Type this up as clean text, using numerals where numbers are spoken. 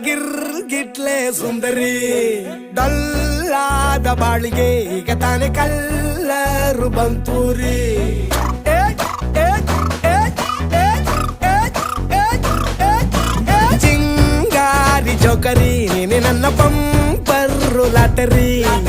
ಗಿರ್ಗಿಟ್ಲೆ ಸುಂದರಿ ಡಲ್ಲಾದ ಬಾಳಿಗೆ ಈಗ ತಾನೆ ಕಲ್ಲರು ಬಂತೂರಿ ಚಿಂಗಾರಿ ಜೋಕರಿ ನೀನೆ ನನ್ನ ಪಂಪರ್ರು ಲಾಟರಿ